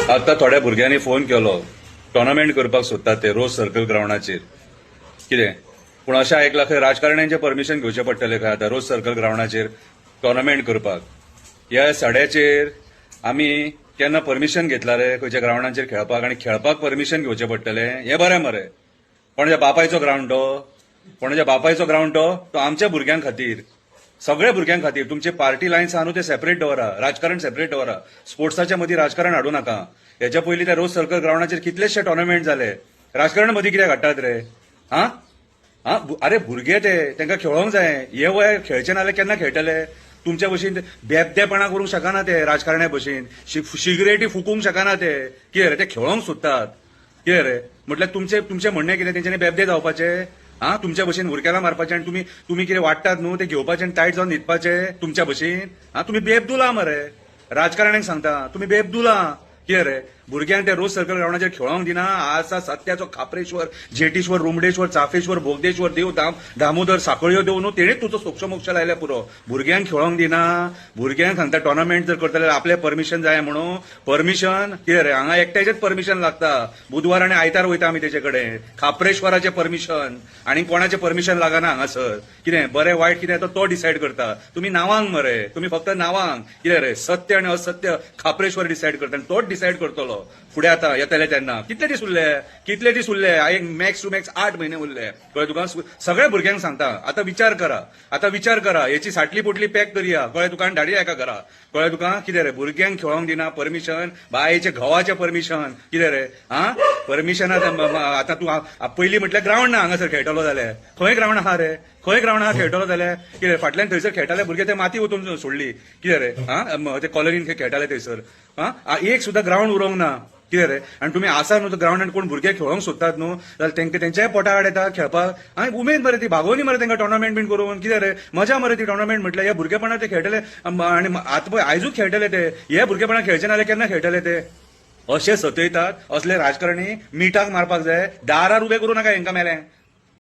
आता थोड्या भुरग्यांनी फोन केलो टोर्नामेंट करपाक सोदतात ते रोज सर्कल ग्राउंडाचेर कितें पूण अशें आयकलां खंय राजकारण्यांचें परमिशन घेवचें पडटलें खंय आतां रोज सर्कल ग्राउंडाचेर टोर्नामेंट करपाक ह्या सड्याचेर आमी केन्ना परमिशन घेतला रे खंयच्या ग्राउंडाचेर खेळपाक आनी खेळपाक परमिशन घेवचें पडटलें हें बरें मरे कोणाच्या बापायचो ग्राउंड कोणाच्या बापायचो ग्राउंड तो आमच्या भुरग्यां खातीर सगळ्या भुरग्यां खातीर तुमचे पार्टी लायन्स आहा न्हू ते सेपरेट दवरा राजकारण सेपरेट दवरा स्पोर्ट्साच्या मदीं राजकारण हाडूं नाका हेच्या पयलीं त्या रोज सर्कल ग्राउंडाचेर कितलेशे टोर्नामेंट जाले राजकारण मदीं कित्याक हाडटात रे हा हा अरे भुरगे ते तांकां खेळोंक जाय हे वय खेळचे नाल्यार केन्ना खेळटले तुमच्या भशेन बेबदेपणां करूंक शकना ते राजकारण्या भशेन सिगरेटी फुकूंक शकना ते कितें रे ते खेळोंक सोदतात कितें रे म्हटल्यार तुमचें म्हणणें कितें तेंच्यांनी बेबदे जावपाचे हा तुमच्या भशेन भुरग्याला मारपाचे आनी तुम्ही कितें वाडटात न्हू ते घेवपाचे आनी टायट जावन न्हिदपाचे तुमच्या भशेन हा तुम्ही बेबदुला मरे राजकारण्यांक सांगता तुम्ही बेबदुला कितें रे भुरग्यांक ते रोज सर्कल ग्राउंडाचेर खेळोंक दिना आसा सत्याचो खापरेश्वर जेटेश्वर रुमडेश्वर चाफेश्वर बोगदेश्वर देव दामोदर साखळ्यो देव न्हू तेणीच तुजो सोक्ष मोक्ष लायल्या पुरो भुरग्यांक खेळोंक दिना भुरग्यांक सांगता टोर्नामेंट जर करतले जाल्यार आपले परमिशन जाय म्हणून परमिशन कितें रे हांगा एकट्याचेच परमिशन लागता बुधवार आनी आयतार वयता आमी तेचे कडेन खापरेश्वराचें परमिशन आनी कोणाचें परमिशन लागना हांगासर कितें बरें वायट कितें तो डिसायड करता तुमी नांवांक मरे तुमी फक्त नांवांक कितें रे सत्य आनी असत्य खापरेश्वर डिसायड करता आनी तोच डिसायड करतलो फुडें आतां येतले तेन्ना कितले दीस उरले एक मॅक्स टू मॅक्स 8 म्हयने उरले कळ्ळें तुका सगळ्या भुरग्यांक सांगता आतां विचार करा हेची साटली पोटली पॅक करया कळ्ळें तुका आनी धाडया एका घरा कळ्ळें तुका कितें रे भुरग्यांक खेळोंक दिना परमिशन बायेचे घोवाचें परमिशन कितें रे हा परमिशन आतां तूं पयलीं म्हटल्यार ग्राउंड ना हांगासर खेळटलो जाल्यार खंय ग्राउंड आहा रे खंय ग्राउंड आहा खेळटलो जाल्यार कितें फाटल्यान थंयसर खेळटाले भुरगे ते माती वचून सोडली कितें रे हा ते कॉलनीन खेळटाले थंयसर हा एक सुद्दां ग्राउंड उरोंक ना कितें रे आनी तुमी आसा न्हू ग्राउंडान कोण भुरगे खेळोंक सोदतात न्हू जाल्यार तेंका तेंच्याय पोटार येता खेळपाक आनी उमेद मरे ती भागोवनी मरे तेंका टोर्नामेंट बीन करून कितें रे मजा मरे ती टोर्नामेंट म्हटल्यार हे भुरगेपणां ते खेळटले आनी आतां पळय आयजूच खेळटले ते हे भुरगेपणां खेळचे नाल्यार केन्ना खेळटले ते अशे सतयतात असले राजकारणी मिठाक मारपाक जाय दारार उबे करूं नाका हेंका मेल्यां